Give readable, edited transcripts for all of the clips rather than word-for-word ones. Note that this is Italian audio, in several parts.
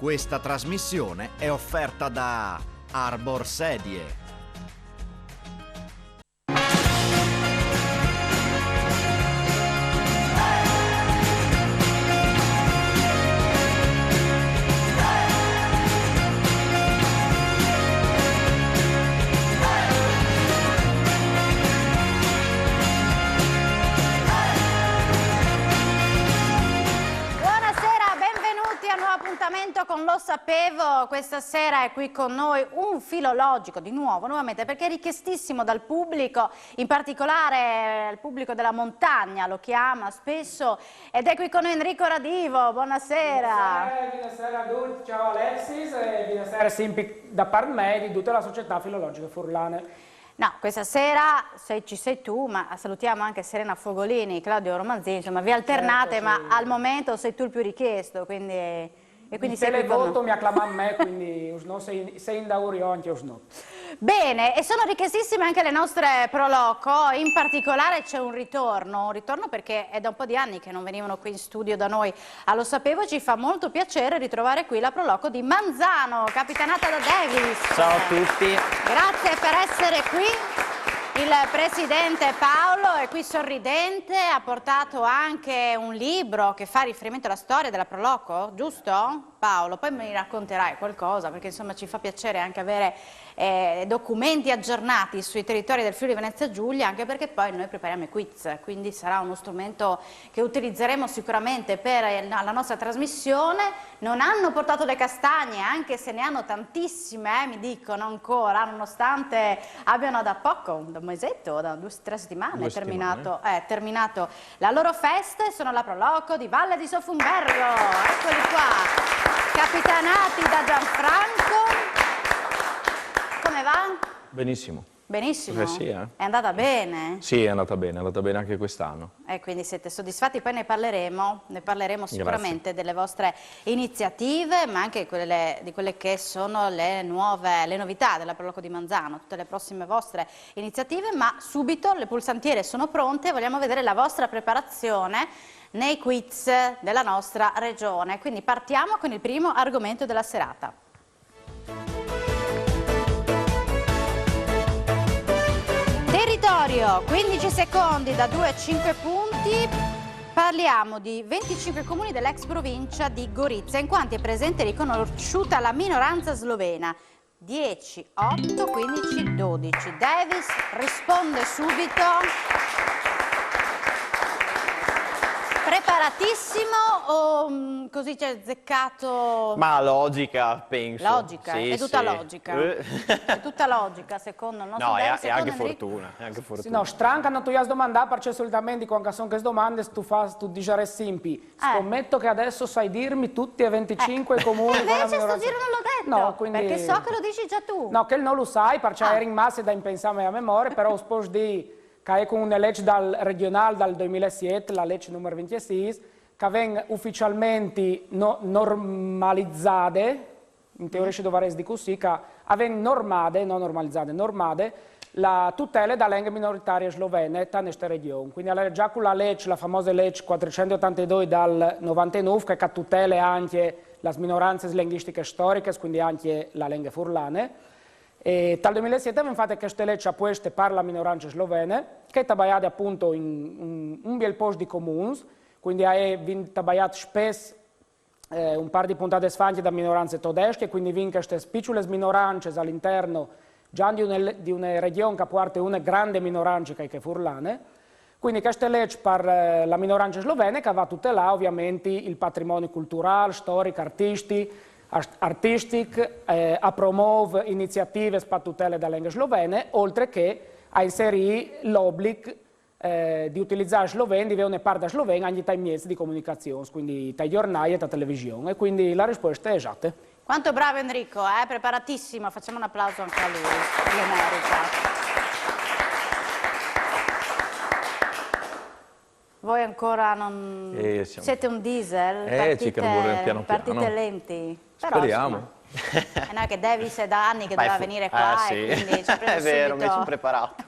Questa trasmissione è offerta da Arbor Sedie. Con Lo Sapevo, questa sera è qui con noi un filologico di nuovo, nuovamente, perché è richiestissimo dal pubblico, in particolare il pubblico della montagna lo chiama spesso, ed è qui con noi Enrico Radivo. Buonasera. Buonasera a tutti, ciao Alexis e buonasera sempre da parte me di tutta la società filologica furlane. No, questa sera ci sei tu, ma salutiamo anche Serena Fogolini, Claudio Romanzini, insomma vi alternate, certo, sì. Ma al momento sei tu il più richiesto, quindi... E quindi il televoto mi acclama a me, quindi sei in daurio anche io. Bene, e sono richiestissime anche le nostre proloco, in particolare c'è un ritorno perché è da un po' di anni che non venivano qui in studio da noi a Lo Sapevo, ci fa molto piacere ritrovare qui la proloco di Manzano, capitanata da Davis. Ciao a tutti. Grazie per essere qui. Il presidente Paolo è qui sorridente, ha portato anche un libro che fa riferimento alla storia della Proloco, giusto Paolo? Poi mi racconterai qualcosa, perché insomma ci fa piacere anche avere documenti aggiornati sui territori del Friuli Venezia Giulia, anche perché poi noi prepariamo i quiz, quindi sarà uno strumento che utilizzeremo sicuramente per la nostra trasmissione. Non hanno portato le castagne, anche se ne hanno tantissime, mi dicono ancora, nonostante abbiano da poco, da un mesetto, da 2 o 3 settimane, terminato la loro festa, e sono la Proloco di Valle di Sofumbergo. Eccoli qua, capitanati da Gianfranco. Come va? Benissimo. Benissimo? Sì, È andata bene? Sì, è andata bene anche quest'anno. E quindi siete soddisfatti? Poi ne parleremo sicuramente delle vostre iniziative, ma anche di quelle che sono le novità della Proloco di Manzano, tutte le prossime vostre iniziative, ma subito le pulsantiere sono pronte e vogliamo vedere la vostra preparazione nei quiz della nostra regione. Quindi partiamo con il primo argomento della serata. Territorio, 15 secondi da 2 a 5 punti. Parliamo di 25 comuni dell'ex provincia di Gorizia, in quanti è presente e riconosciuta la minoranza slovena. 10, 8, 15, 12. Davis risponde subito. Preparatissimo o così c'è azzeccato? Ma logica, penso. Logica, sì, è tutta sì. logica. È tutta logica, secondo il nostro No, è anche fortuna. Sì, no, stranca non tu hai domandare, perché solitamente quando sono queste domande tu dici simpi. Scommetto che adesso sai dirmi tutti e 25 comuni. Invece sto giro non l'ho detto, no, quindi... perché so che lo dici già tu. No, che non lo sai, perché eri in massa da impensare a memoria, però sposo di che è con una legge regionale dal 2007, la legge numero 26, che viene ufficialmente normalizzate, in teoria si dovrebbe dire così, che viene normate, non normalizzate, normate, la tutela della lingua minoritaria slovena in questa regione. Quindi già con la legge, la famosa legge 482 dal 99, che tutela anche le minoranze linguistiche storiche, quindi anche la lingua furlane. E dal 2007 infatti questa legge ha posto per la minoranza slovena, che è trabagliata appunto in un bel po' di comuni, quindi ha trabagliato spesso un par di puntate sfanti da minoranze tedesche, quindi vincono queste piccole minoranze all'interno già di una regione che porta una grande minoranza che è furlane. Quindi questa legge per la minoranza slovena che va a tutelare ovviamente il patrimonio culturale, storico, artistico, a promuovere iniziative per tutela della lingua slovena, oltre che a inserire l'obbligo di utilizzare sloveno, di avere una parte slovena anche dai mezzi di comunicazione, quindi dai giornali e dalla televisione. E quindi la risposta è esatta. Quanto bravo Enrico, preparatissimo, facciamo un applauso anche a lui, lo merita. Voi ancora non... siete un diesel? Ci carburiamo piano piano. Partite lenti? Però, speriamo. No, che Davis è da anni che doveva venire qua sì. e quindi ci ha preso è vero, subito. mi sono preparato.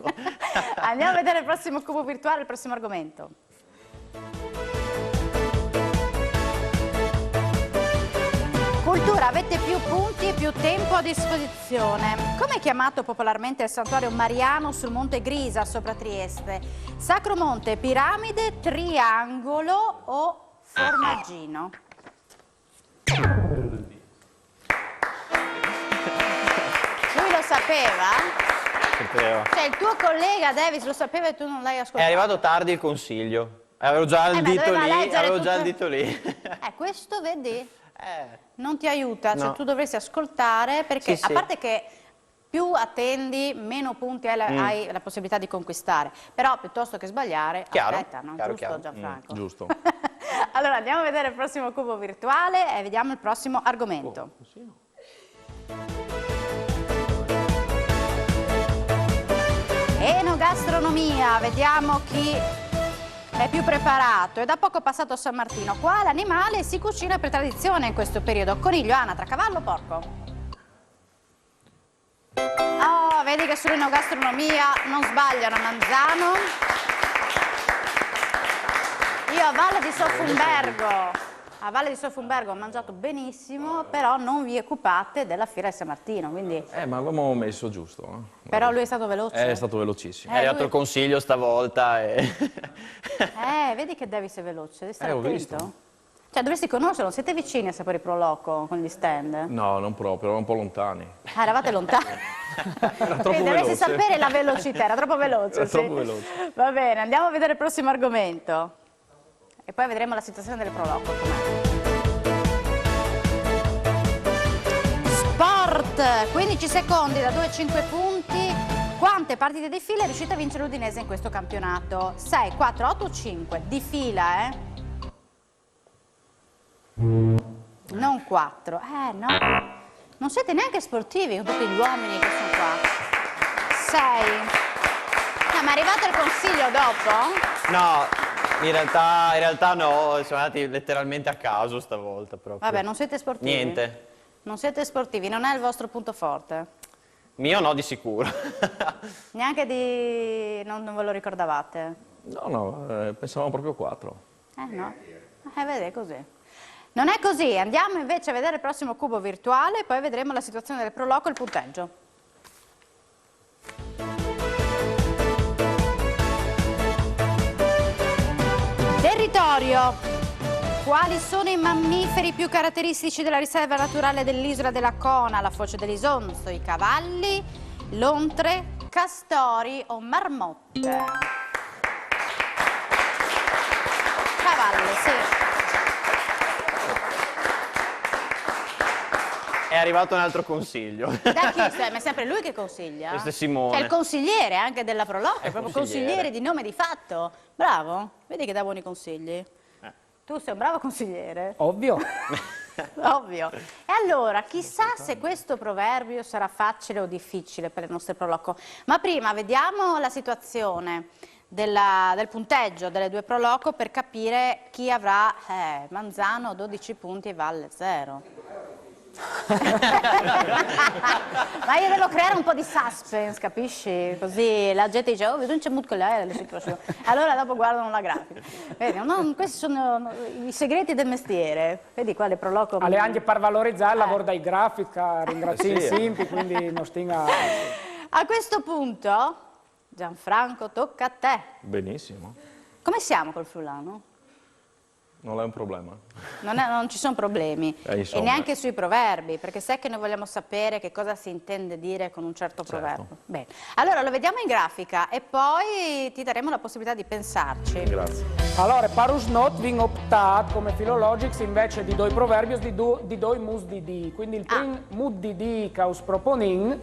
Andiamo a vedere il prossimo cubo virtuale, il prossimo argomento. Cultura. Allora, avete più punti e più tempo a disposizione. Come è chiamato popolarmente il santuario mariano sul Monte Grisa sopra Trieste? Sacromonte, piramide, triangolo o formaggino? Lui lo sapeva? Sapeva. Cioè il tuo collega Davis lo sapeva e tu non l'hai ascoltato? È arrivato tardi il consiglio. Avevo già il dito doveva lì, leggere avevo già tutto- il dito lì. Questo vedi? Non ti aiuta, cioè No. tu dovresti ascoltare perché Sì, a sì. parte che più attendi, meno punti hai la possibilità di conquistare. Però piuttosto che sbagliare, Chiaro, aspetta, no? chiaro, Giusto chiaro. Gianfranco? Giusto. Allora andiamo a vedere il prossimo cubo virtuale e vediamo il prossimo argomento. Enogastronomia, vediamo chi è più preparato. È da poco passato a San Martino. Quale animale si cucina per tradizione in questo periodo? Coniglio, anatra, cavallo o porco? Oh, vedi che sull'enogastronomia non sbagliano a Manzano. Io a Valle di Sofumbergo ho mangiato benissimo, però non vi occupate della fiera di San Martino, quindi... Ma l'abbiamo messo giusto. Però lui è stato veloce. È stato velocissimo. È arrivato lui- il consiglio stavolta e... Vedi che Davis è veloce, devi stare ho attento. visto. Cioè, dovresti conoscerlo, siete vicini a Sapori Pro Loco con gli stand? No, non proprio, eravamo un po' lontani. Ah, eravate lontani. Era troppo Quindi dovresti veloce. sapere la velocità, era troppo veloce. Era sì. troppo veloce. Va bene, andiamo a vedere il prossimo argomento. E poi vedremo la situazione del Pro Loco com'è. Sport, 15 secondi da 2 a 5 punti. Quante partite di fila è riuscita a vincere l'Udinese in questo campionato? 6, 4, 8 o 5? Di fila, Non 4. No. Non siete neanche sportivi con tutti gli uomini che sono qua. 6. No, ma è arrivato il consiglio dopo? No, in realtà no, siamo andati letteralmente a caso stavolta proprio. Vabbè, non siete sportivi? Niente. Non siete sportivi, non è il vostro punto forte? Mio no, di sicuro. Neanche di... non ve lo ricordavate? No, pensavamo proprio 4. No. Vedi, è così. Non è così, andiamo invece a vedere il prossimo cubo virtuale e poi vedremo la situazione del Pro Loco e il punteggio. Territorio. Quali sono i mammiferi più caratteristici della riserva naturale dell'isola della Cona, la foce dell'Isonzo, i cavalli, lontre, castori o marmotte? Cavalli, sì. È arrivato un altro consiglio. Da chi? Ma è sempre lui che consiglia? Questo è Simone. Cioè il consigliere anche della Pro Loco, È proprio consigliere. consigliere di nome e di fatto. Bravo, vedi che dà buoni consigli. Tu sei un bravo consigliere. Ovvio. Ovvio. E allora, chissà se questo proverbio sarà facile o difficile per il nostro Pro Loco. Ma prima vediamo la situazione del punteggio delle due Pro Loco per capire chi avrà Manzano 12 punti e Valle 0. Ma io devo creare un po' di suspense, capisci? Così la gente dice, oh, non c'è molto con lei, allora dopo guardano la grafica. Vedi, questi sono i segreti del mestiere. Vedi qua le Pro Loco. Alle anche per valorizzare il lavoro dai grafica, ringrazi Sì. Simpi, quindi non stinga... A questo punto, Gianfranco, tocca a te. Benissimo. Come siamo col Friulano? Non è un problema. Non ci sono problemi. E insomma. neanche sui proverbi, perché sai che noi vogliamo sapere che cosa si intende dire con un certo proverbio. Bene, allora lo vediamo in grafica e poi ti daremo la possibilità di pensarci. Grazie. Allora, parus not vin optat come filologics invece di doi proverbios di doi mus di di. Quindi il prim mud di di caus proponin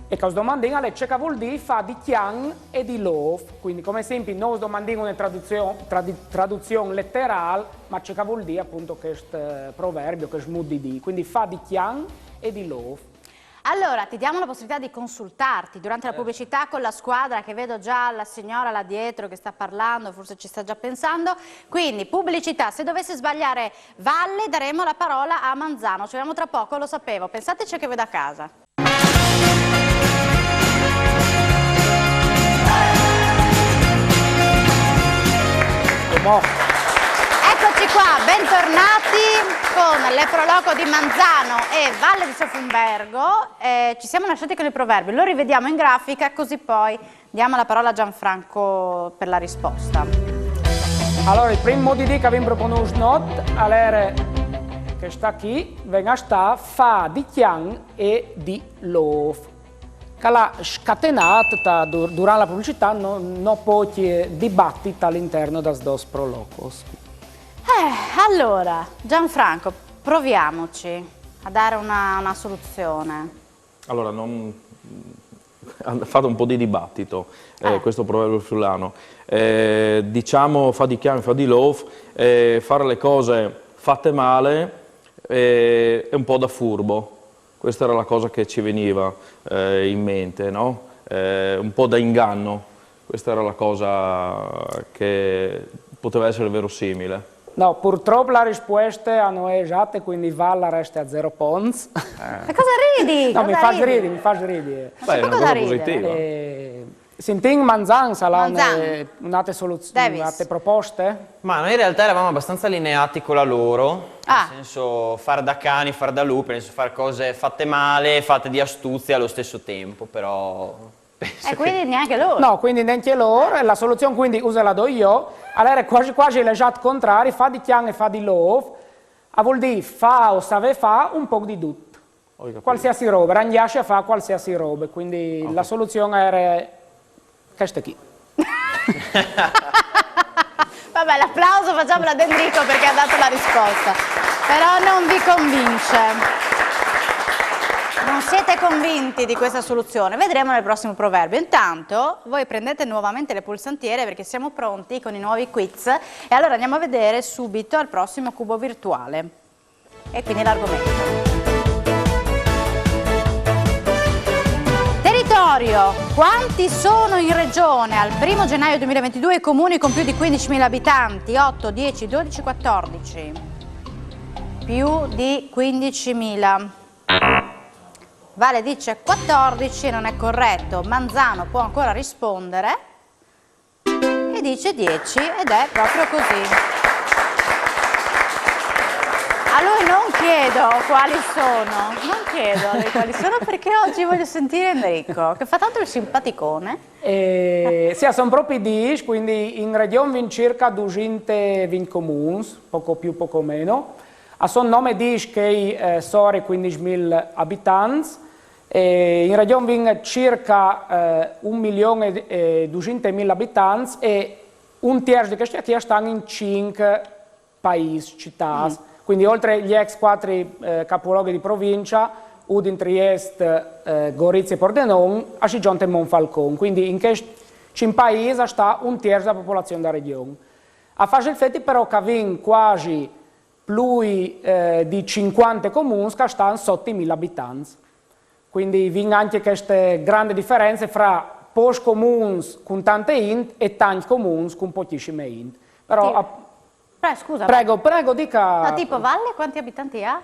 e caus domandin alle ceca vuol dire fa di chian e di lof. Quindi come sempre non domandin una traduzione letterale, ma ceca vuol dire appunto questo proverbio, questo mud di di. Quindi fa di chian e di lof. Allora, ti diamo la possibilità di consultarti durante la pubblicità con la squadra, che vedo già la signora là dietro che sta parlando, forse ci sta già pensando. Quindi, pubblicità, se dovesse sbagliare Valle, daremo la parola a Manzano. Ci vediamo tra poco, lo sapevo. Pensateci che vedo a casa. Eccoci qua, bentornati. con le proloco di Manzano e Valle di Sofumbergo. Ci siamo lasciati con i proverbi, lo rivediamo in grafica così poi diamo la parola a Gianfranco per la risposta. Allora, il primo modo di dire che vi propongo allora, che sta qui, venga sta fa di chian e di love. Che l'ha scatenato durante la pubblicità non pochi dibattiti all'interno da dos prolocos. Allora, Gianfranco, proviamoci a dare una soluzione. Allora, fate un po' di dibattito, questo proverbio friulano. Diciamo fa di chian, fa di love, fare le cose fatte male è un po' da furbo. Questa era la cosa che ci veniva in mente, no? Un po' da inganno. Questa era la cosa che poteva essere verosimile. No, purtroppo la risposta hanno esatte, quindi Valla resta a 0 points. Ma cosa ridi? No, cosa mi fa ridere. Beh, è una cosa positiva. Sentin Manzan saranno un'altra soluzione, un'altre proposte? Ma noi in realtà eravamo abbastanza allineati con la loro, nel senso far da cani, far da lupi, nel senso fare cose fatte male, fatte di astuzia allo stesso tempo, però... quindi neanche loro? No, quindi neanche loro, la soluzione quindi usa la do io, allora quasi l'esatto contrario, fa di chian e fa di love, vuol dire fa o save fa un po' di tutto, qualsiasi roba, rangiascia fa qualsiasi roba, quindi la soluzione era questa qui. Vabbè, l'applauso facciamolo ad Enrico perché ha dato la risposta, però non vi convince. Non siete convinti di questa soluzione? Vedremo nel prossimo proverbio. Intanto voi prendete nuovamente le pulsantiere perché siamo pronti con i nuovi quiz e allora andiamo a vedere subito al prossimo cubo virtuale. E quindi l'argomento. Territorio. Quanti sono in regione al 1 gennaio 2022 i comuni con più di 15.000 abitanti? 8, 10, 12, 14. Più di 15.000. Vale dice 14, non è corretto. Manzano può ancora rispondere e dice 10 ed è proprio così. A lui non chiedo quali sono perché oggi voglio sentire Enrico che fa tanto il simpaticone. Sì, sono proprio 10, quindi in regione vi circa 220 comuni, poco più, poco meno. A suo nome dice che sono 15.000 abitanti. In regione vi circa 1.200.000 abitanti e un terzo di questi qui stanno in 5 paesi, città. Quindi oltre gli ex 4 capoluoghi di provincia, Udine, Trieste, Gorizia e Pordenone, a Scigione e Monfalcone. Quindi in questi 5 paesi sta un terzo della popolazione della regione. A fare il fatto però che vi quasi più di 50 comuni che stanno sotto i 1.000 abitanti. Quindi vi anche queste grandi differenze fra pochi comuni con tante int e tanti comuni con pochissime int. Però, scusa. Prego, dica. No, tipo Valle quanti abitanti ha?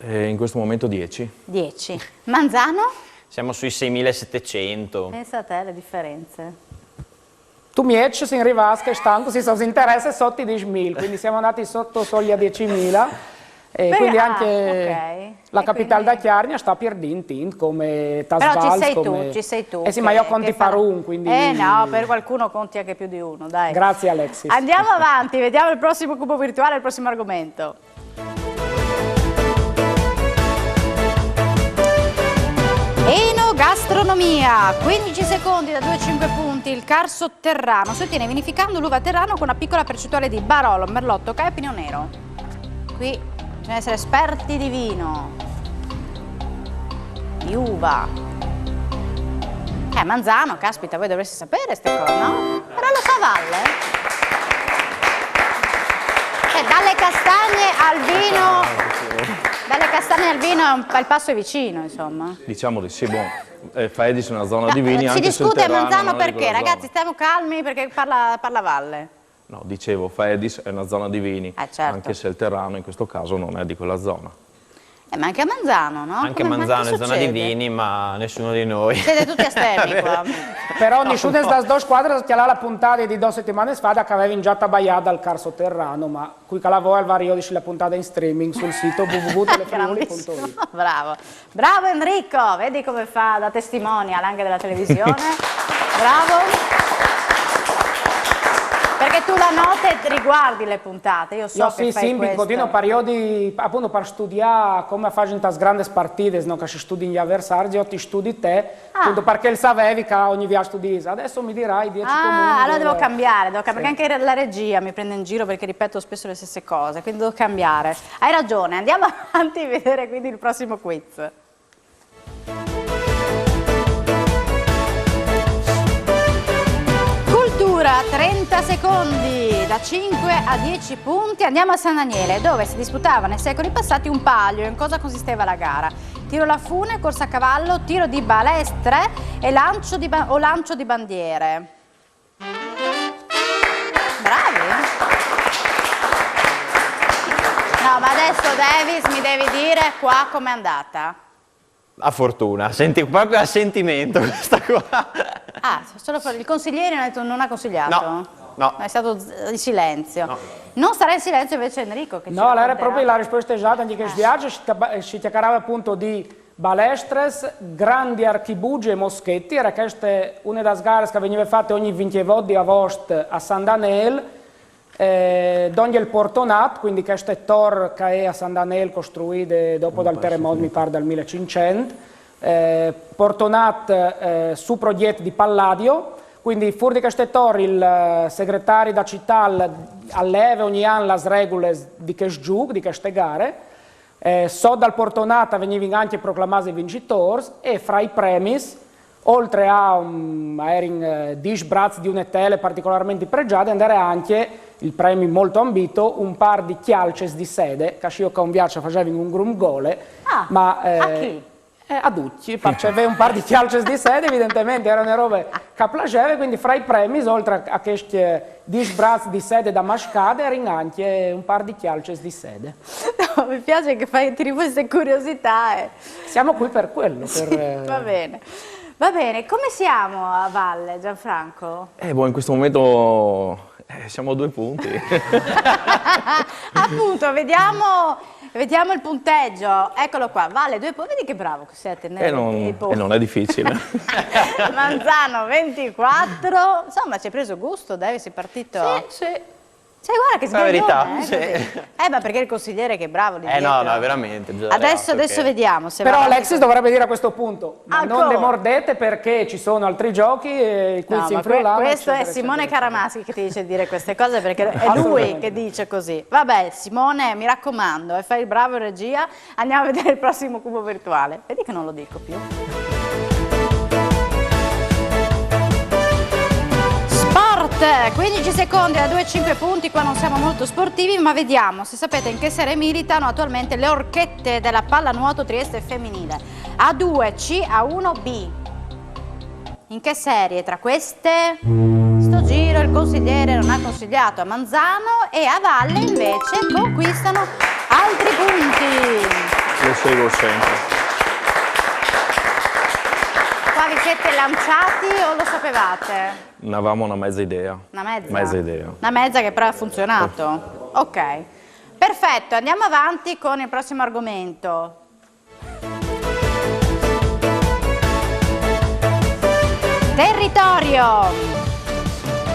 In questo momento 10. 10. Manzano? Siamo sui 6.700. Pensa a te le differenze. Tu mi ecce in rivasca e stanco si sono interesse sotto i 10.000, quindi siamo andati sotto soglia 10.000. E quindi anche la capitale da Chiarnia sta perdendo come Tasvals. Però ci sei tu. Sì, ma io conti per un, quindi... no, per qualcuno conti anche più di uno, dai. Grazie Alexis. Andiamo avanti, vediamo il prossimo cubo virtuale, il prossimo argomento. Enogastronomia, 15 secondi da 2-5 punti, il car sotterraneo sostiene vinificando l'uva terrano con una piccola percentuale di Barolo, Merlotto, Caio e Pino Nero. Qui bisogna essere esperti di vino, di uva. Manzano, caspita, voi dovreste sapere queste cose, no? Però lo sa Valle. Dalle castagne al vino il passo è vicino, insomma. Diciamo di sì, Faedis è una zona di vini, si anche se il discute a terrano Manzano non è di perché, quella ragazzi, zona. stiamo calmi perché parla Valle. No, dicevo, Faedis è una zona di vini, certo. anche se il terrano in questo caso non è di quella zona. Ma anche a Manzano, no? Anche Come- ma Manzano che è zona di succede? vini, ma nessuno di noi. Siete tutti esterni qua. Però nessuno delle due squadre che ha la puntata di 2 settimane fa che aveva già tabagliata al car sotterraneo, ma qui che la voi al vario di la puntata in streaming sul sito www.telefriuli.it. Grandissimo. Bravo. Bravo Enrico, vedi come fa da testimonial anche della televisione. Bravo. Perché tu la notte riguardi le puntate, io so Io che sì, fai sì, questo. continuo periodi appunto per studiare come fare in queste grandi partite, no? Che si studi gli avversari, io ti studi te, appunto perché sapevi che ogni via studi. Adesso mi dirai 10 comuni. Allora devo cambiare, Sì. perché anche la regia mi prende in giro perché ripeto spesso le stesse cose, quindi devo cambiare. Hai ragione, andiamo avanti a vedere quindi il prossimo quiz. Cultura, 30 secondi, da 5 a 10 punti. Andiamo a San Daniele, dove si disputava nei secoli passati un palio. In cosa consisteva la gara? Tiro alla fune, corsa a cavallo, tiro di balestre e lancio di bandiere. Bravi! No, ma adesso Davis mi devi dire qua com'è andata. A fortuna, senti proprio a sentimento questa qua. Ah, solo per il consigliere ha detto non ha consigliato? No. È stato in silenzio. No. Non starà in silenzio invece Enrico che ci No, era racconterà. proprio la risposta esatta, anche che sviaggia si chiacchierava appunto di balestres, grandi archibugi e moschetti, era questa una delle gare che veniva fatte ogni 20 di agosto a San Daniele, dove il Portonat, quindi questa torre che è a San Daniele costruita dopo dal terremoto, mi pare dal 1500, Portonat su progetto di Palladio, quindi fuori di queste torri il segretario da città alleva ogni anno le regole di questo gioco, di queste gare, so dal Portonata venivano anche proclamati vincitori e fra i premi, oltre a 10 bracci di un'etele particolarmente pregiate, andare anche il premio molto ambito, un par di chialces di sede, che io con Viaccia facevo in un grumgole, ma a chi? a tutti, perché aveva un par di chialces di sede, evidentemente erano robe che piacevano, quindi fra i premi, oltre a questi 10 bracci di sede da mascate, erano anche un par di chialces di sede. No, mi piace che tiri queste curiosità. Siamo qui per quello. Va bene. Va bene, come siamo a Valle, Gianfranco? In questo momento siamo a 2 punti. Appunto, vediamo il punteggio. Eccolo qua, Valle 2 punti. Vedi che bravo che sei a tenere i punti. non è difficile. Manzano 24. Insomma, ci hai preso gusto, David, sei partito. Sì. Sai, guarda che La verità, sbaglione, sì. ma perché il consigliere che è bravo lì dietro. No, veramente. bisogna Adesso dare atto che- vediamo se Però va avanti Alexis con- dovrebbe dire a questo punto, ma non Ancora. demordete perché ci sono altri giochi i quiz No, in ma friulano, questo è eccetera, Simone eccetera. Caramaschi che ti dice dire queste cose perché è lui Assolutamente. che dice così. Vabbè, Simone, mi raccomando, fai il bravo in regia, andiamo a vedere il prossimo cubo virtuale. Vedi che non lo dico più. Sport, 15 secondi a 2,5 punti, qua non siamo molto sportivi, ma vediamo se sapete in che serie militano attualmente le orchette della pallanuoto Trieste femminile. A2, C, A1, B. In che serie tra queste? Sto giro il consigliere non ha consigliato a Manzano e a Valle invece conquistano altri punti. Lo seguo sempre. Qua vi siete lanciati o lo sapevate? Ne avevamo una mezza idea. Una mezza? Mezza idea. Una mezza che però ha funzionato. Ok. Perfetto, andiamo avanti con il prossimo argomento. Territorio.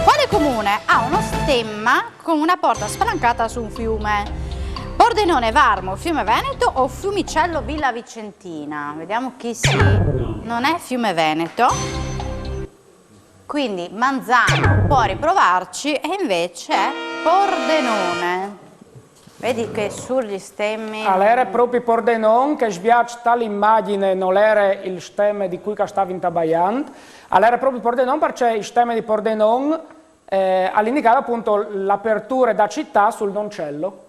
Quale comune ha uno stemma con una porta spalancata su un fiume? Pordenone, Varmo, Fiume Veneto o Fiumicello, Villa Vicentina? Vediamo chi sì. Non è Fiume Veneto. Quindi Manzano può riprovarci e invece è Pordenone. Vedi che sugli stemmi... Allora era proprio Pordenone che sviace tale immagine non era il stemma di cui stava intabaiando. Allora era proprio Pordenone perché il stemma di Pordenone all'indicava appunto l'apertura da città sul Noncello.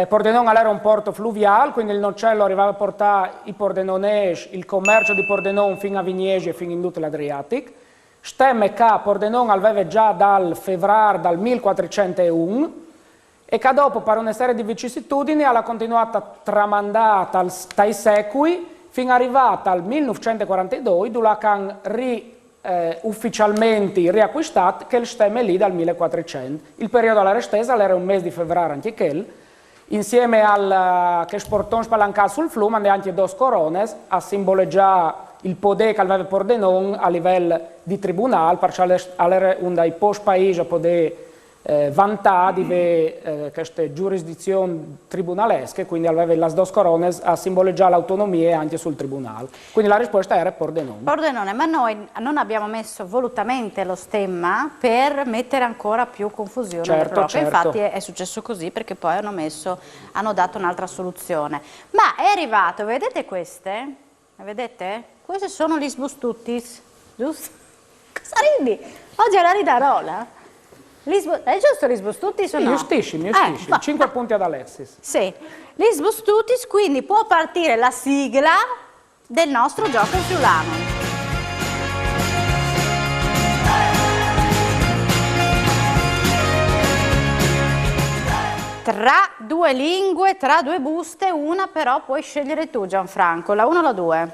Pordenone era un porto fluviale, quindi il Noncello arrivava a portare i pordenonesi, il commercio di Pordenone fino a Vignesi e fino in tutto l'Adriatico. Stemma che Pordenone aveva già dal febbraio del 1401 e che dopo, per una serie di vicissitudini, ha continuato tramandata dai secoli fino arrivata al 1942, dove hanno ufficialmente riacquistato che il stemma lì dal 1400. Il periodo alla restesa era un mese di febbraio anche quel, insieme al che sportons spalancato sul fiume, anche due corones a simboleggiare il potere che aveva Pordenone a livello di tribunale, perché era uno dei pochi paesi a poter vantare di queste giurisdizioni tribunalesche, quindi aveva le due corones a simboleggiare l'autonomia anche sul tribunale. Quindi la risposta era Pordenone. Pordenone, ma noi non abbiamo messo volutamente lo stemma per mettere ancora più confusione. Certo. Infatti è successo così, perché poi hanno dato un'altra soluzione. Ma è arrivato, vedete queste? Vedete? Queste sono gli sbustuttis, giusto? Cosa ridi? Oggi è la ridarola? È giusto gli sbustuttis o no? Giustissimi. 5 punti ad Alexis. Sì, gli sbustuttis, quindi può partire la sigla del nostro gioco in friulano. Tra due lingue, tra due buste, una però puoi scegliere tu, Gianfranco, la 1 o la 2?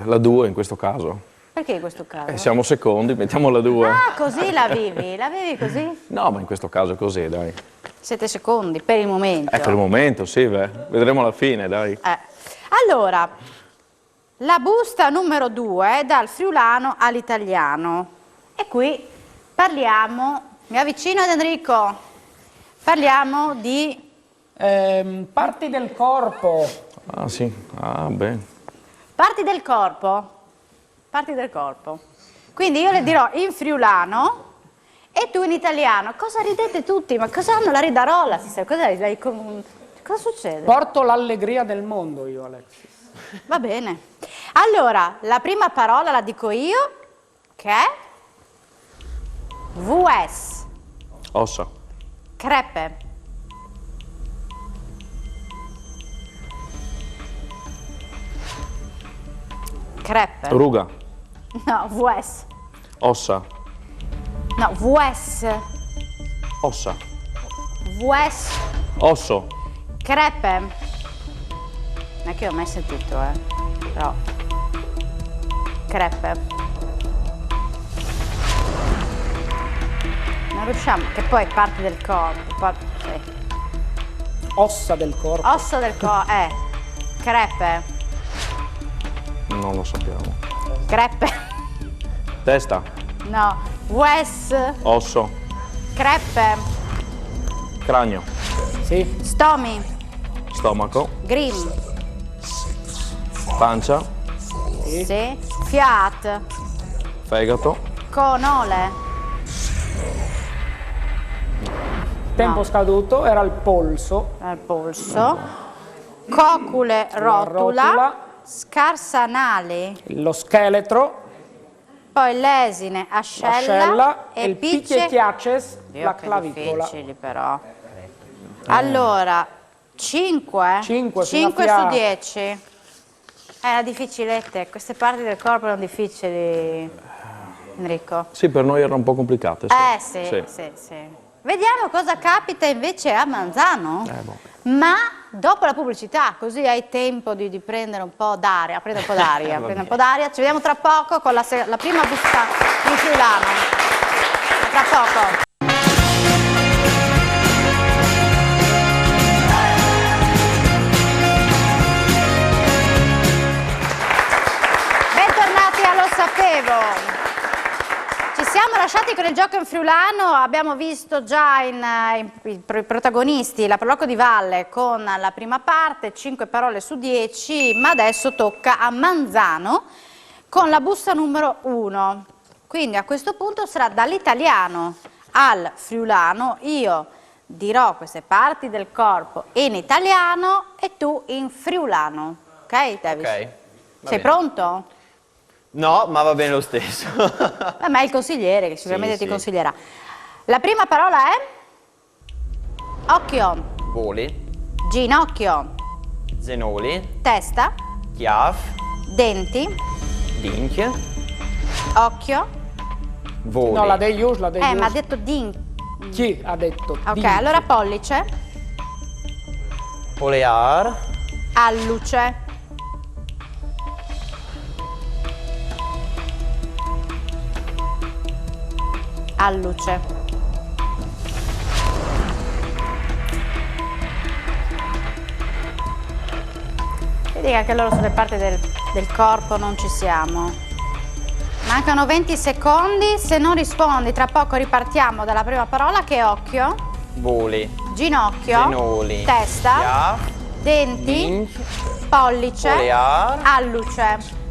La 2 in questo caso. Perché in questo caso? Siamo secondi, mettiamo la 2. Ah, così la vivi? La vivi così? No, ma in questo caso è così, dai. Siete secondi, per il momento. Per il momento, sì, vedremo alla fine, dai. Allora, la busta numero 2 è dal friulano all'italiano. E qui parliamo, mi avvicino ad Enrico, parliamo di... Parti del corpo. Ah, sì, bene. Parti del corpo. Parti del corpo. Quindi io le dirò in friulano e tu in italiano. Cosa ridete tutti? Ma cosa hanno la ridarola? Cosa succede? Porto l'allegria del mondo io, Alexis. Va bene. Allora, la prima parola la dico io, che è VS. Ossa. Crepe. Crepe. Ruga. No, VS. Ossa. No, VS. Ossa. VS. Osso. Crepe. Non è che ho mai sentito, però. Crepe. Non riusciamo, che poi parte del corpo. Sì. Ossa del corpo. Osso del corpo, crepe. Non lo sappiamo. Crepe. Testa. No. VS. Osso. Crepe. Cranio. Sì. Stomi. Stomaco. Grim. Pancia. Sì. Fiat. Fegato. Conole. Tempo scaduto, era il polso. Al polso. Cocule, rotula. Scarsa anale. Lo scheletro. Poi l'esine, ascella. L'ascella e il picchiacces, Dio, la che clavicola. difficili però. Allora, 5? 5 5 fino a su Fiat. 10. Era difficilette, queste parti del corpo erano difficili, Enrico. Sì, per noi erano un po' complicate. Sì. Sì. Vediamo cosa capita invece a Manzano. Ma dopo la pubblicità, così hai tempo di prendere un po' d'aria, prendere un po' d'aria. Ci vediamo tra poco con la prima busta in friulano. Tra poco. Bentornati a Lo Sapevo. Ci siamo lasciati con il gioco in friulano, abbiamo visto già i protagonisti, la Proloco di Valle con la prima parte, 5 parole su 10, ma adesso tocca a Manzano con la busta numero 1. Quindi a questo punto sarà dall'italiano al friulano, io dirò queste parti del corpo in italiano e tu in friulano. Ok, Davis? Ok. Sei pronto? No, ma va bene lo stesso. Ma è il consigliere che sicuramente Sì, ti sì. consiglierà. La prima parola è occhio, Voli, ginocchio, zenoli, testa, chiaf, denti, dinch, occhio. voli. No, la dei use, la dei use. Ma ha detto Chi ha detto? Ok, Di. allora pollice, Polear. alluce, alluce, vedi che anche loro sulle parti del corpo non ci siamo. Mancano 20 secondi, se non rispondi tra poco ripartiamo dalla prima parola che è occhio, Voli. ginocchio, Genoli. testa, Ya. denti, Vinch. pollice, Polear. alluce.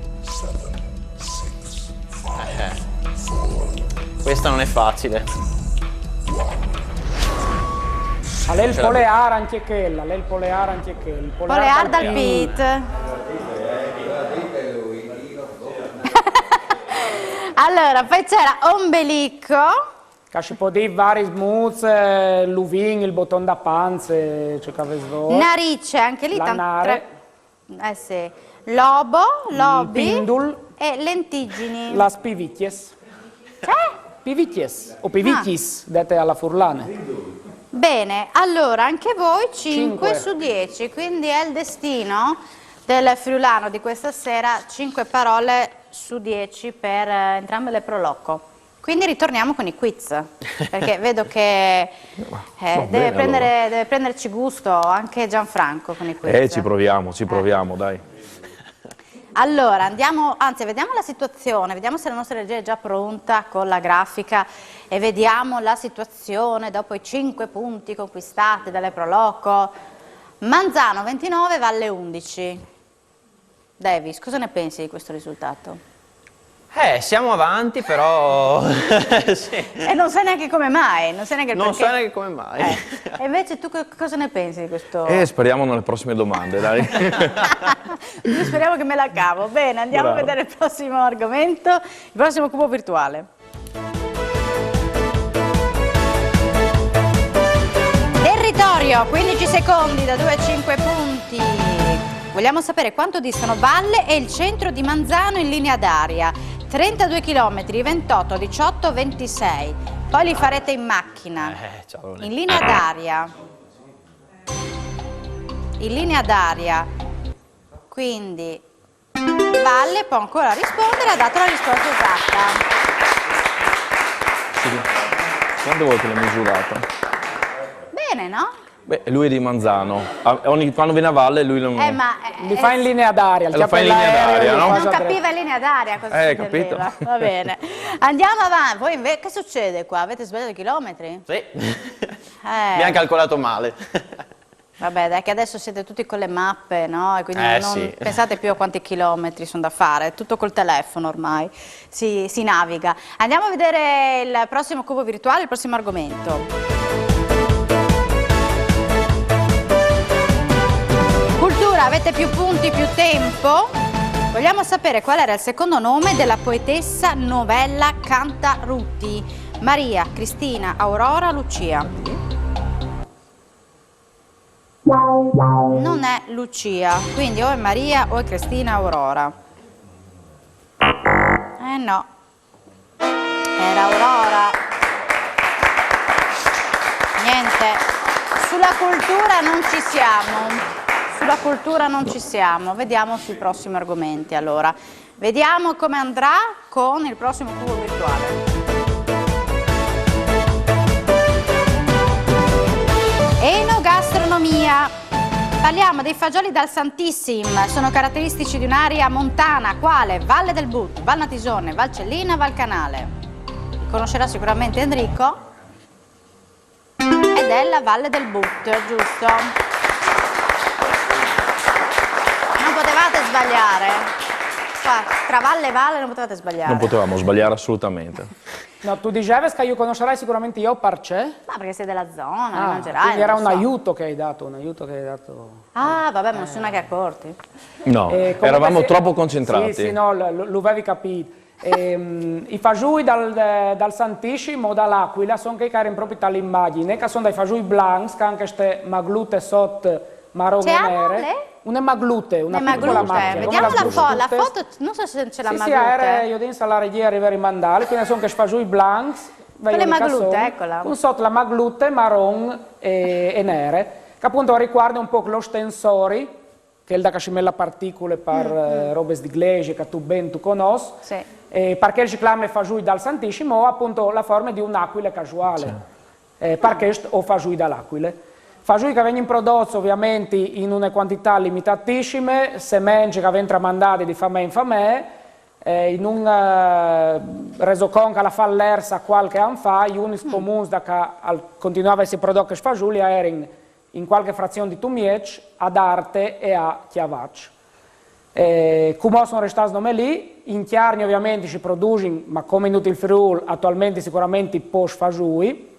Questa non è facile. A lei il polear anche quella, lei il polear anche quella. Il Polear dal pit. Allora, poi c'era ombelico, Che si può dire vari smooth, l'uvin, il bottone da panze, c'è che avesvo. narice, anche lì Lanare. sì. Lobo, lobi Pindul, e lentiggini. las pivicchies. Pivicchies, o pivicchis, dette alla furlane. Bene, allora anche voi 5 Cinque. su 10, quindi è il destino del friulano di questa sera, 5 parole su 10 per entrambe le proloco. Quindi ritorniamo con i quiz, perché vedo che deve prenderci gusto anche Gianfranco con i quiz. Ci proviamo, dai. Allora, andiamo, anzi vediamo la situazione, vediamo se la nostra regia è già pronta con la grafica e vediamo la situazione dopo i 5 punti conquistati dalle Proloco. Manzano 29, Valle 11. Davis, cosa ne pensi di questo risultato? Siamo avanti, però. Sì. E non sai neanche come mai, non sai neanche il Non perché. so neanche come mai. E invece tu cosa ne pensi di questo? Speriamo nelle prossime domande, dai. Io speriamo che me la cavo. Bene, andiamo Bravo. a vedere il prossimo argomento, il prossimo cubo virtuale. Territorio, 15 secondi da 2 a 5 punti. Vogliamo sapere quanto distano Valle e il centro di Manzano in linea d'aria. 32 km, 28, 18, 26. Poi li farete in macchina. Ciao. In linea d'aria. In linea d'aria. Quindi Valle può ancora rispondere, ha dato la risposta esatta. Quante volte l'ho misurata? Bene, no? Beh, lui è di Manzano. Quando viene a valle lui non... Li fa in linea d'aria, il Lo fa in chiappell'aereo, linea d'aria, li no? fa Non già capiva in linea d'aria cosa si capito. intendeva. Va bene. Andiamo avanti. Voi invece che succede qua? Avete sbagliato i chilometri? Sì. Mi hanno calcolato male. Vabbè, dai che adesso siete tutti con le mappe, no? E quindi non Sì. pensate più a quanti chilometri sono da fare, è tutto col telefono ormai, si naviga. Andiamo a vedere il prossimo cubo virtuale, il prossimo argomento. Cultura, avete più punti, più tempo? Vogliamo sapere qual era il secondo nome della poetessa Novella Cantarutti? Maria, Cristina, Aurora, Lucia. Non è Lucia, quindi o è Maria o è Cristina Aurora. No, era Aurora. Niente, sulla cultura non ci siamo. Sulla cultura non ci siamo. Vediamo sui prossimi argomenti allora. Vediamo come andrà con il prossimo cubo virtuale. Enogastronomia. Parliamo dei fagioli dal Santissim, sono caratteristici di un'area montana, quale? Valle del But, Val Natisone, Val Cellina, Val Canale. Li conoscerà sicuramente Enrico. Ed è la Valle del But, giusto? Non potevate sbagliare. Qua, tra Valle e Valle non potevate sbagliare. Non potevamo sbagliare assolutamente. No, tu dicevi che io conoscerai sicuramente io perché? Ma perché sei della zona, ne Ah, mangerai. quindi era non un so. aiuto che hai dato, un aiuto che hai dato. Ah, vabbè, ma non sono che accorti. No, Comunque eravamo se- troppo concentrati. Sì, no, lo avevi capito. I fagioli dal Santissimo, dall'Aquila, sono che erano proprio dall'immagine, che sono dei fagioli blancs, che anche queste maglute sotto marrone C'è nere. le? Una maglute, una Le piccola maglute, macchia. vediamo come la bruschette. foto, non so se c'è la Sì, maglute. io penso alla regia arrivare in mandale, quindi sono che fagioli blancs, le maglute, eccola. Con sotto la maglute marron e nere, che appunto riguarda un po' lo stensori, che è il da cascimella particole per robe di glesi che tu ben tu conosci, Sì. perché il ciclame fa giù dal Santissimo, appunto la forma di un'aquila casuale, perché o fa giù dall'aquile. Fasui che vengono prodotti ovviamente in una quantità limitatissime, sementi che vengono tramandate di famè in famè, in un resoconto che la fa l'ERSA qualche anno fa, gli unici comuni che continuava a essere prodotti fasuli erano in qualche frazione di Tumiec, ad Arte e a Chiavac. Come sono restati nome lì, in Chiarni ovviamente si producono, ma come in tutto il Friuli attualmente sicuramente post fasui.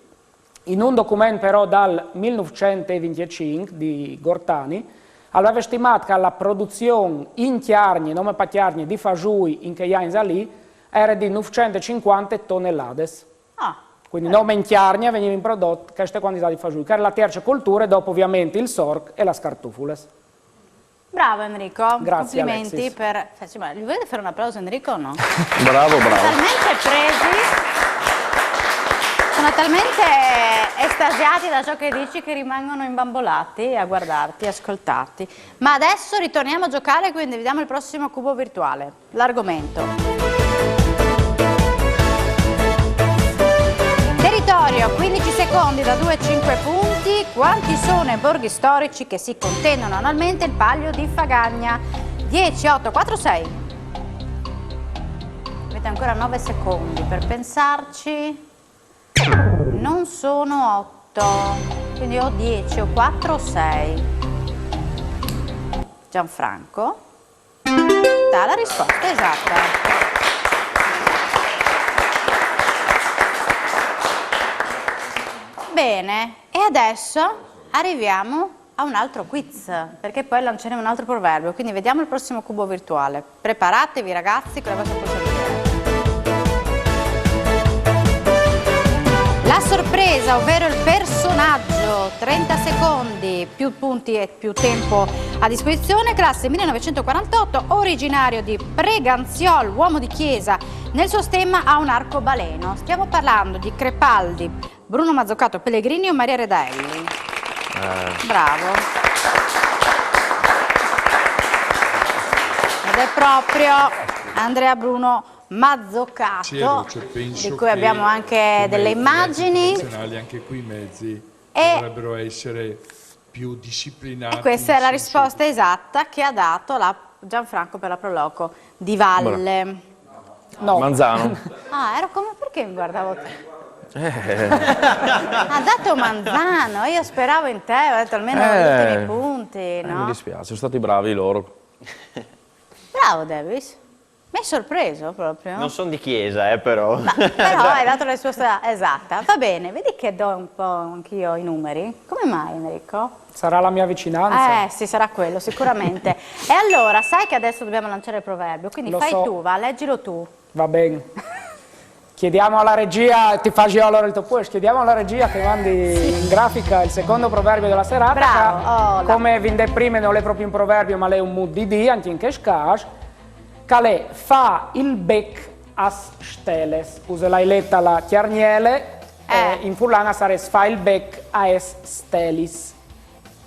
In un documento però dal 1925 di Gortani aveva stimato che la produzione in Chiarni, nome per Chiarni, di fasui in quegli anni lì era di 950 tonnellate. Quindi nome in Chiarni venivano prodotte queste quantità di fasui, che era la terza coltura dopo ovviamente il sorg e la scartufules. Bravo Enrico, Grazie, complimenti Alexis. per... Gli volete fare un applauso Enrico o no? Bravo, bravo. Talmente presi... Sono talmente estasiati da ciò che dici che rimangono imbambolati a guardarti, ascoltarti. Ma adesso ritorniamo a giocare, quindi vediamo il prossimo cubo virtuale. L'argomento. Territorio, 15 secondi da 2 a 5 punti. Quanti sono i borghi storici che si contendono annualmente il Palio di Fagagna? 10, 8, 4, 6. Avete ancora 9 secondi per pensarci. Non sono 8, quindi o 10 o 4 o 6. Gianfranco dà la risposta esatta. Bene, e adesso arriviamo a un altro quiz, perché poi lanceremo un altro proverbio, quindi vediamo il prossimo cubo virtuale. Preparatevi ragazzi con le vostre pulsanti. La sorpresa, ovvero il personaggio, 30 secondi, più punti e più tempo a disposizione, classe 1948, originario di Preganziol, uomo di chiesa, nel suo stemma ha un arcobaleno. Stiamo parlando di Crepaldi, Bruno Mazzoccato Pellegrini o Maria Redaelli? Bravo. Ed è proprio Andrea Bruno Mazzoccato, di cui abbiamo anche delle immagini. Anche qui i mezzi E- dovrebbero essere più disciplinati. E questa è nel la senso- risposta esatta che ha dato la Gianfranco per la Proloco di Valle. No. Manzano. Ah, ero come perché mi guardavo te? Ha dato Manzano, io speravo in te, ho detto almeno gli ultimi punti, Mi no? dispiace, sono stati bravi loro. Bravo Davis, mi hai sorpreso proprio. Non sono di chiesa, però. Però hai dato la risposta esatta. Va bene, vedi che do un po' anch'io i numeri. Come mai Enrico? Sarà la mia vicinanza. Sì, sarà quello, sicuramente. E allora, sai che adesso dobbiamo lanciare il proverbio, quindi Lo fai so. tu, va, leggilo tu. Va bene. Chiediamo alla regia, ti faccio io allora il tuo push, chiediamo alla regia che mandi in grafica il secondo proverbio della serata. Bravo, che, Ola. come vinde prima non è proprio un proverbio, ma è un mood di D, anche in cash, che è fa il bec as steles. Usa l'hai letta la chiarniele, in furlana sarebbe fa il bec as stelis.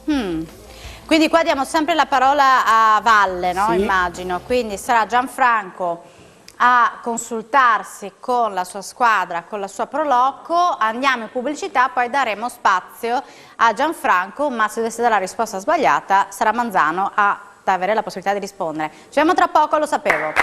Quindi qua diamo sempre la parola a valle, no? Sì. Immagino. Quindi sarà Gianfranco a consultarsi con la sua squadra, con la sua Proloco, andiamo in pubblicità, poi daremo spazio a Gianfranco, ma se dovesse dare la risposta sbagliata sarà Manzano ad avere la possibilità di rispondere. Ci vediamo tra poco, lo sapevo.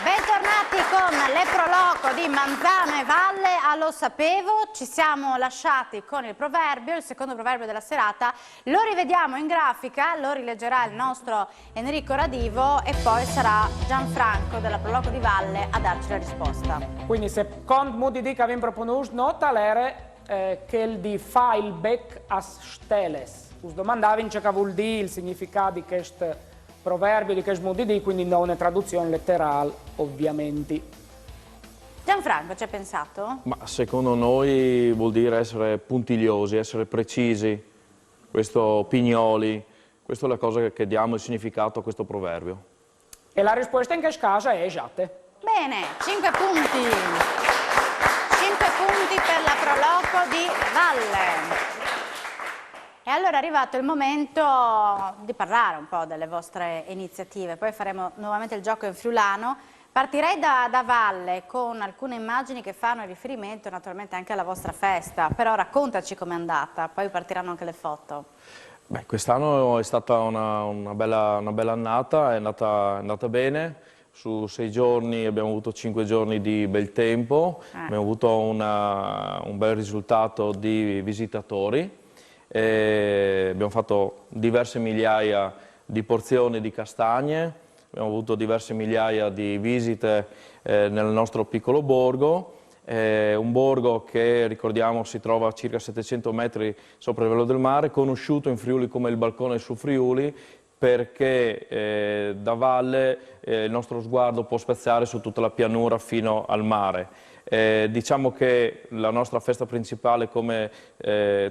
Bentornati con le Proloco di Manzano e Valle. Lo sapevo, ci siamo lasciati con il proverbio, il secondo proverbio della serata. Lo rivediamo in grafica, lo rileggerà il nostro Enrico Radivo e poi sarà Gianfranco della Proloco di Valle a darci la risposta. Quindi secondo modo di che abbiamo proposto, nota l'era che il di fa il bec as steles. Us domandavi in che vuol dire il significato di questo proverbio, di questo modo di, quindi non è traduzione letterale, ovviamente. Gianfranco, ci hai pensato? Ma secondo noi vuol dire essere puntigliosi, essere precisi, questo Pignoli, questa è la cosa che diamo il significato a questo proverbio. E la risposta in questo caso è esatte. Bene, 5 punti. 5 punti per la Proloco di Valle. E allora è arrivato il momento di parlare un po' delle vostre iniziative, poi faremo nuovamente il gioco in friulano. Partirei da Valle con alcune immagini che fanno riferimento naturalmente anche alla vostra festa, però raccontaci com'è andata, poi partiranno anche le foto. Beh, quest'anno è stata una bella annata, è andata bene. Su 6 giorni abbiamo avuto 5 giorni di bel tempo, abbiamo avuto un bel risultato di visitatori. Abbiamo fatto diverse migliaia di porzioni di castagne, abbiamo avuto diverse migliaia di visite nel nostro piccolo borgo, un borgo che ricordiamo si trova a circa 700 metri sopra il livello del mare, conosciuto in Friuli come il balcone su Friuli, perché da valle il nostro sguardo può spaziare su tutta la pianura fino al mare. Diciamo che la nostra festa principale, come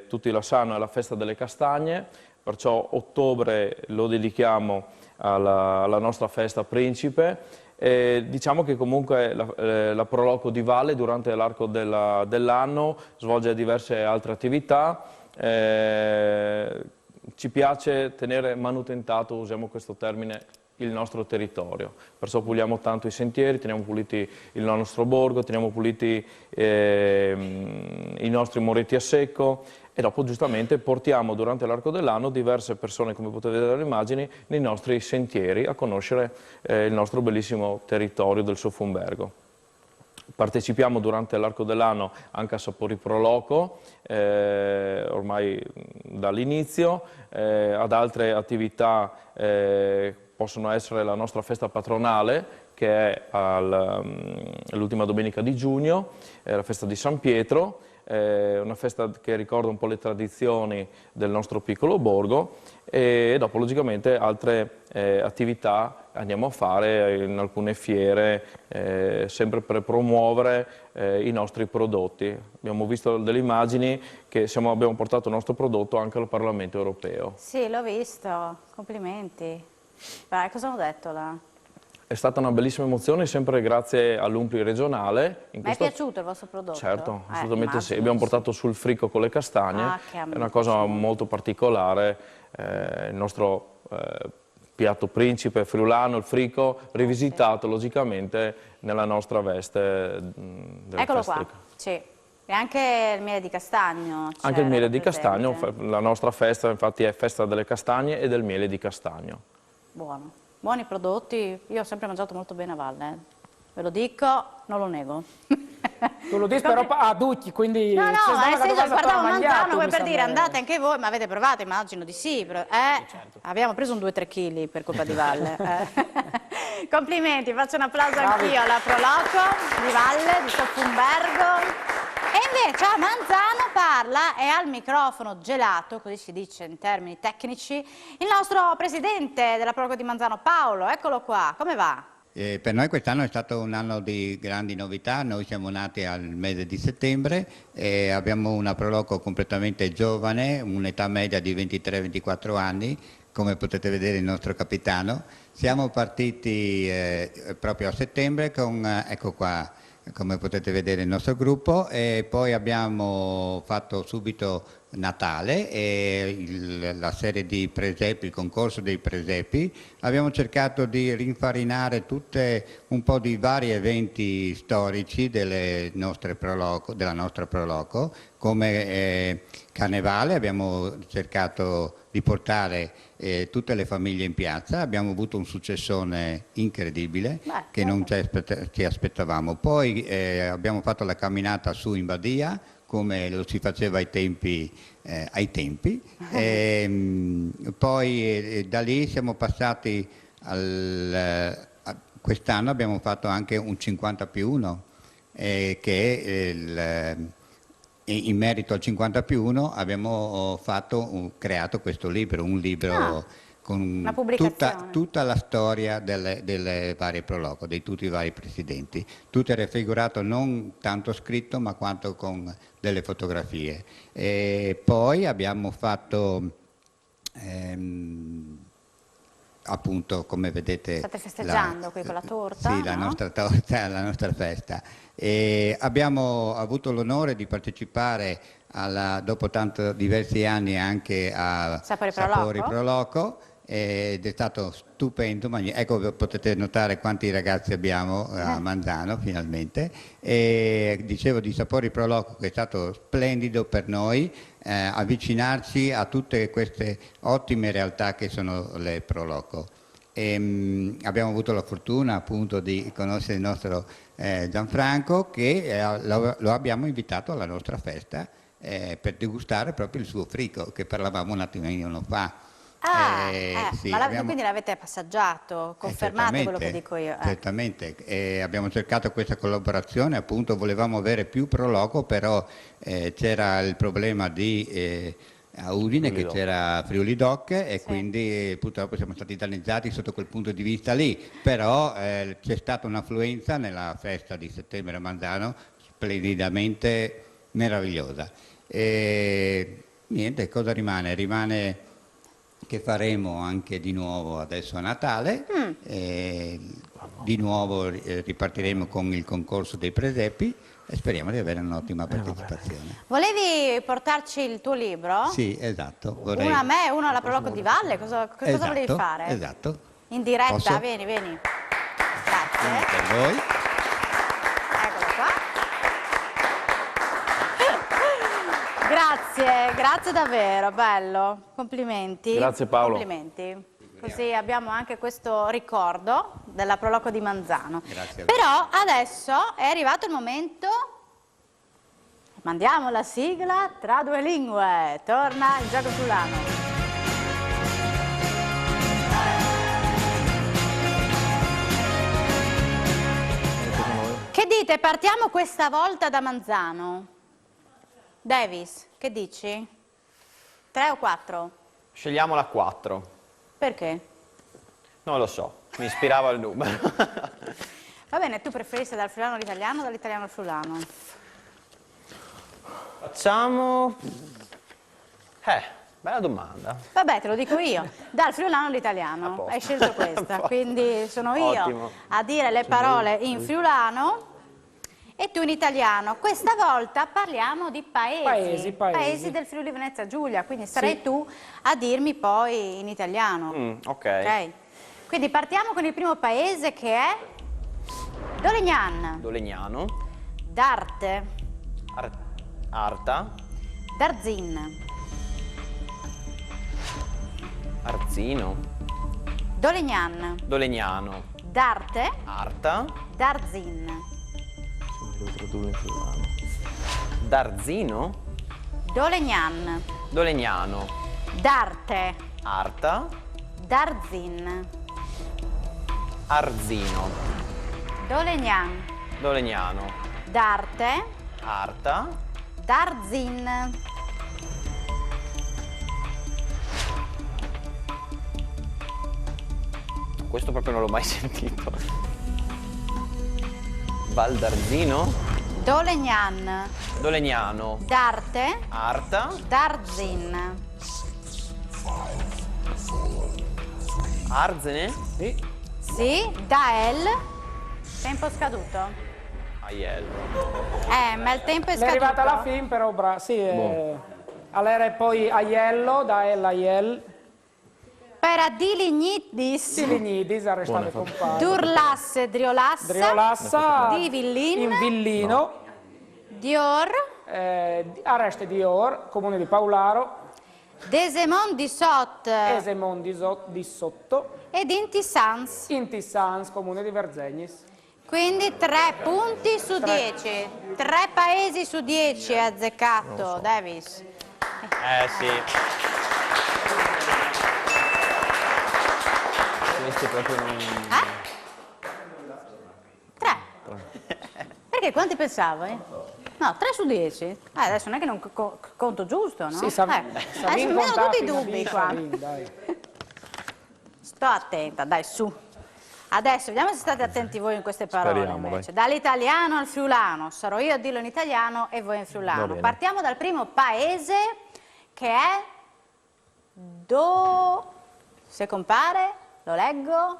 tutti la sanno, è la festa delle castagne, perciò ottobre lo dedichiamo alla nostra festa principe. Diciamo che comunque la Proloco di Valle durante l'arco dell'anno svolge diverse altre attività. Ci piace tenere manutentato, usiamo questo termine, il nostro territorio, perciò puliamo tanto i sentieri, teniamo puliti il nostro borgo, teniamo puliti i nostri muretti a secco e dopo giustamente portiamo durante l'arco dell'anno diverse persone, come potete vedere dalle immagini, nei nostri sentieri a conoscere il nostro bellissimo territorio del Sofumbergo. Partecipiamo durante l'arco dell'anno anche a Sapori Proloco, ormai dall'inizio, ad altre attività possono essere la nostra festa patronale, che è l'ultima domenica di giugno, la festa di San Pietro, una festa che ricorda un po' le tradizioni del nostro piccolo borgo, e dopo logicamente altre attività andiamo a fare in alcune fiere, sempre per promuovere i nostri prodotti. Abbiamo visto delle immagini che abbiamo portato il nostro prodotto anche al Parlamento europeo. Sì, l'ho visto, complimenti. Beh, cosa hanno detto là? È stata una bellissima emozione, sempre grazie all'UNPRI regionale. Ma è piaciuto il vostro prodotto? Certo, assolutamente sì. Immagino. Abbiamo portato sul fricco con le castagne, è una cosa molto particolare, il nostro piatto principe friulano, il fricco, rivisitato logicamente nella nostra veste della Eccolo festa. qua, sì. E anche il miele di castagno. Anche il miele di castagno, la nostra festa infatti è festa delle castagne e del miele di castagno. Buono. Buoni prodotti, io ho sempre mangiato molto bene a Valle, ve lo dico, non lo nego. Tu lo dici però a tutti, quindi... No, nel senso, guardavo Manzano, come per dire, andate anche voi, ma avete provato, immagino di sì. Certo. Abbiamo preso un 2-3 kg per colpa di Valle. Complimenti, faccio un applauso anch'io alla Proloco di Valle, di Sofumbergo. E invece a Manzano parla, e al microfono gelato, così si dice in termini tecnici, il nostro presidente della Proloco di Manzano, Paolo, eccolo qua, come va? Per noi quest'anno è stato un anno di grandi novità, noi siamo nati al mese di settembre e abbiamo una Proloco completamente giovane, un'età media di 23-24 anni, come potete vedere il nostro capitano. Siamo partiti proprio a settembre con, ecco qua, come potete vedere il nostro gruppo, e poi abbiamo fatto subito Natale e la serie di presepi, il concorso dei presepi. Abbiamo cercato di rinfarinare un po' di vari eventi storici della nostra Proloco, come Carnevale. Abbiamo cercato di portare tutte le famiglie in piazza, abbiamo avuto un successone incredibile che non ci aspettavamo. Poi abbiamo fatto la camminata su in Badia, come lo si faceva ai tempi. Poi da lì siamo passati quest'anno abbiamo fatto anche un 50+1, che in merito al 50+1 abbiamo creato questo libro, con Una pubblicazione. tutta la storia delle varie proloco, di tutti i vari presidenti. Tutto è raffigurato non tanto scritto ma quanto con delle fotografie. E poi abbiamo fatto appunto, come vedete, state festeggiando qui con la torta? Sì, la no? nostra torta, la nostra festa. E abbiamo avuto l'onore di partecipare dopo diversi anni anche a Sapori Proloco ed è stato stupendo. Ecco, potete notare quanti ragazzi abbiamo a Manzano finalmente. E dicevo di Sapori Proloco che è stato splendido per noi avvicinarci a tutte queste ottime realtà che sono le Proloco. Abbiamo avuto la fortuna appunto di conoscere il nostro Gianfranco che lo abbiamo invitato alla nostra festa per degustare proprio il suo frico che parlavamo un attimino fa. Sì, ma quindi l'avete passaggiato, confermate quello che dico io. Certamente, abbiamo cercato questa collaborazione, appunto volevamo avere più Proloco, però c'era il problema a Udine che c'era Friuli Doc e quindi purtroppo siamo stati danneggiati sotto quel punto di vista lì, però c'è stata un'affluenza nella festa di settembre a Manzano splendidamente meravigliosa. E niente, cosa rimane? Rimane che faremo anche di nuovo adesso a Natale, di nuovo ripartiremo con il concorso dei presepi e speriamo di avere un'ottima partecipazione. Volevi portarci il tuo libro? Sì, esatto. Uno a me e uno alla Proloco di Valle, cosa volevi fare? Esatto. In diretta? Posso? Vieni. Grazie. Per voi. Eccolo qua. Grazie davvero, bello. Complimenti. Grazie Paolo. Complimenti. Così abbiamo anche questo ricordo della Proloco di Manzano. Grazie. Però adesso è arrivato il momento, mandiamo la sigla tra due lingue, torna il gioco friulano. Che dite, partiamo questa volta da Manzano? Davis, che dici? 3 o 4? Scegliamo la 4. Perché? Non lo so, mi ispirava il numero. Va bene, tu preferisci dal friulano all'italiano o dall'italiano al friulano? Facciamo... bella domanda. Vabbè, te lo dico io, dal friulano all'italiano, hai scelto questa, quindi sono io Ottimo. a dire le parole in friulano e tu in italiano. Questa volta parliamo di paesi del Friuli Venezia Giulia, quindi sarai tu a dirmi poi in italiano. Ok. Quindi partiamo con il primo paese che è Dolegnan, Dolegnano. Darte, Arta. Darzin, Arzino. Dolegnan, Dolegnano. Darte, Arta. Darzin, Darzino. Dolegnan, Dolegnano. Darte, Arta. Darzin, Arzino. Dolegnan, Dolegnano. Darte, Arta. Darzin. Questo proprio non l'ho mai sentito. Valdarzino. Dolegnan, Dolegnano. Darte, Arta. Darzin. Arzene. Sì. Sì, Dael. Tempo scaduto. Aiello. Ma il tempo è È scaduto. arrivata alla fine, però sì. Allora e poi Aiello, Dael, Aiel. Per Dilignidis, Silignidis, arrestate compare. Durlasse, Driolassa, Driolassa, Di Villin, in Villino, Dior, Arreste Dior, comune di Paularo, Desemon di Sot Esemon di Sotto, ed Inti Sans. Inti Sans, comune di Verzegnis. Quindi 3 punti su 10. 3 paesi su 10 è azzeccato, Davis. Sì. Questo proprio non... 3. Perché quanti pensavi? No, 3 su 10. Adesso non è che non conto giusto, no? Sì, Savin adesso mi vengono tutti i dubbi qua. Dai. Sto attenta, dai, su. Adesso vediamo se state attenti voi in queste parole. Speriamo, invece. Dall'italiano al friulano. Sarò io a dirlo in italiano e voi in Va friulano. bene. Partiamo dal primo paese che è Se compare, lo leggo.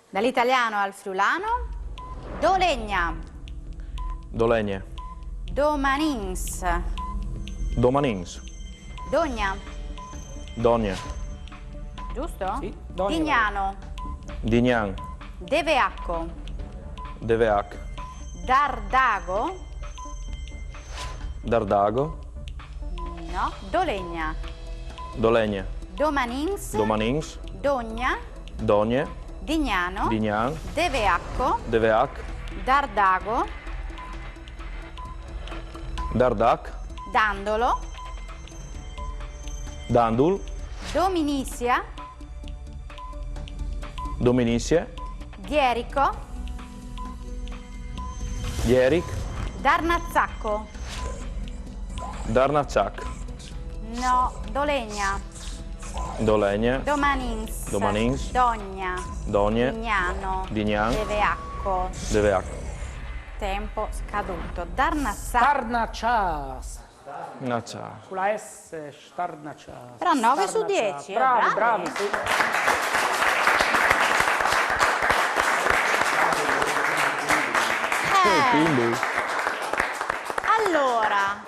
Dall'italiano al friulano. Dolegna. Dolegne. Domanins. Domanins. Dogna. Dogne. Giusto? Sì, Dogna. Dignano. Dignan. Deveacco. Deveac. Dardago. Dardago. No. Dolegna. Dolegne. Domanins. Domanins. Dogna. Dogne. Dignano. Dignan. Deveacco. Deveac. Dardago. Dardac. Dandolo. Dandul. Dominisia. Dominicie. Dierico. Dieric. Darnazzacco. Darnaciac. No. Dolegna. Dolegne. Domanins. Domanins. Dogna. Dogne. Dignano. Dignan. Deveacco. Deveac. Tempo scaduto. Darnazzacco. Starnaccias. Nacia. Sulla S, Starnaccias. Però 9 su 10, Bravi, bravi. bravi, sì. Quindi. Allora,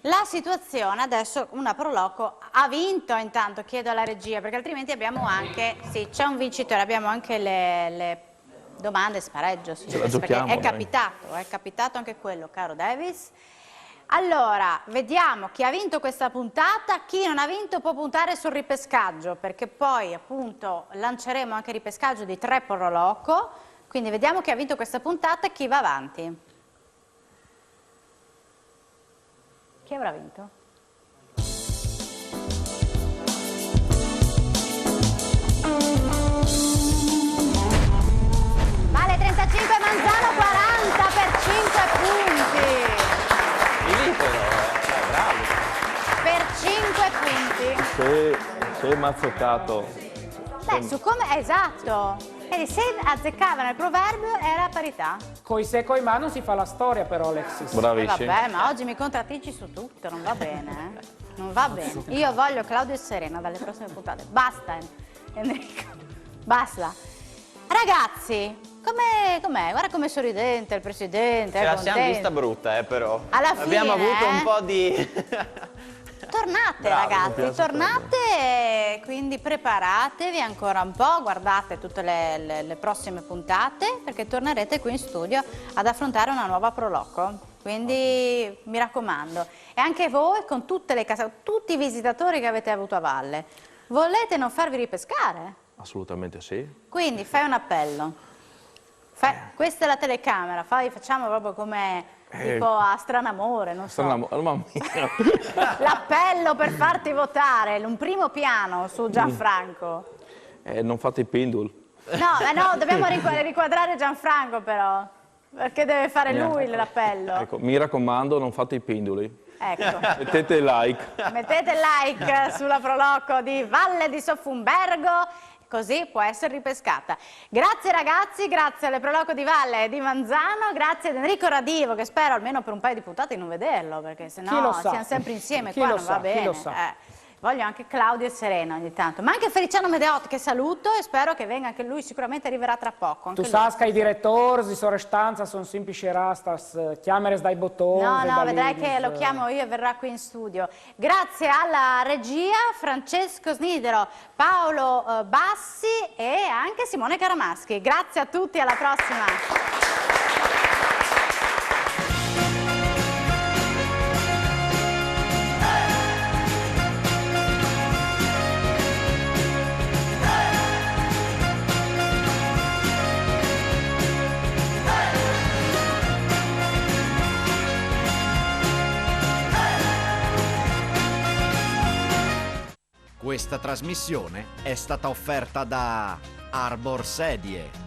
la situazione adesso, una Proloco ha vinto, intanto chiedo alla regia, perché altrimenti abbiamo anche, sì, c'è un vincitore, abbiamo anche le domande spareggio, Ce la perché giochiamo, è dai. capitato anche quello, caro Davis. Allora, vediamo chi ha vinto questa puntata, chi non ha vinto può puntare sul ripescaggio, perché poi appunto lanceremo anche il ripescaggio di 3 Proloco, quindi vediamo chi ha vinto questa puntata e chi va avanti. Chi avrà vinto? Vale 35, Manzano 40 per 5 punti. Lì però, bravo. Per 5 punti. Se mazzeccato. Beh, su come... Esatto. Quindi se azzeccavano il proverbio era a parità. Coi se coi ma non si fa la storia però, Alexis. Bravissimi. Vabbè, ma oggi mi contraddici su tutto, non va bene, eh? Non va bene. Io voglio Claudio e Serena dalle prossime puntate. Basta, Enrico. Basta. Ragazzi, com'è? Guarda com'è sorridente il presidente. Ce è la siamo contento. vista brutta, però. Alla fine, abbiamo avuto un po' di... Tornate Bravo, mi ragazzi, piace tornate, quindi preparatevi ancora un po', guardate tutte le prossime puntate perché tornerete qui in studio ad affrontare una nuova Proloco, quindi mi raccomando. E anche voi con tutte le case, tutti i visitatori che avete avuto a valle, volete non farvi ripescare? Assolutamente sì. Quindi fai un appello, questa è la telecamera, facciamo proprio come... Tipo a Stranamore, non so. Mamma mia. L'appello per farti votare, un primo piano su Gianfranco. Non fate i pendul. No, dobbiamo riquadrare Gianfranco però, perché deve fare lui l'appello. Ecco, mi raccomando, non fate i penduli. Ecco. Mettete like. Mettete like sulla Proloco di Valle di Sofumbergo, così può essere ripescata. Grazie ragazzi, grazie alle Proloco di Valle e di Manzano, grazie ad Enrico Radivo, che spero almeno per un paio di puntate di non vederlo, perché sennò siamo sempre insieme, Chi qua lo non sa, va chi bene. lo sa. Voglio anche Claudio e Serena ogni tanto, ma anche Feliciano Medeotti che saluto e spero che venga anche lui, sicuramente arriverà tra poco. Tu Anche sai lui. che i direttori di sua restanza sono semplici rastas, chiamere dai bottoni. No, vedrai che lo chiamo io e verrà qui in studio. Grazie alla regia, Francesco Snidero, Paolo Bassi e anche Simone Caramaschi. Grazie a tutti, alla prossima. Questa trasmissione è stata offerta da Arbor Sedie.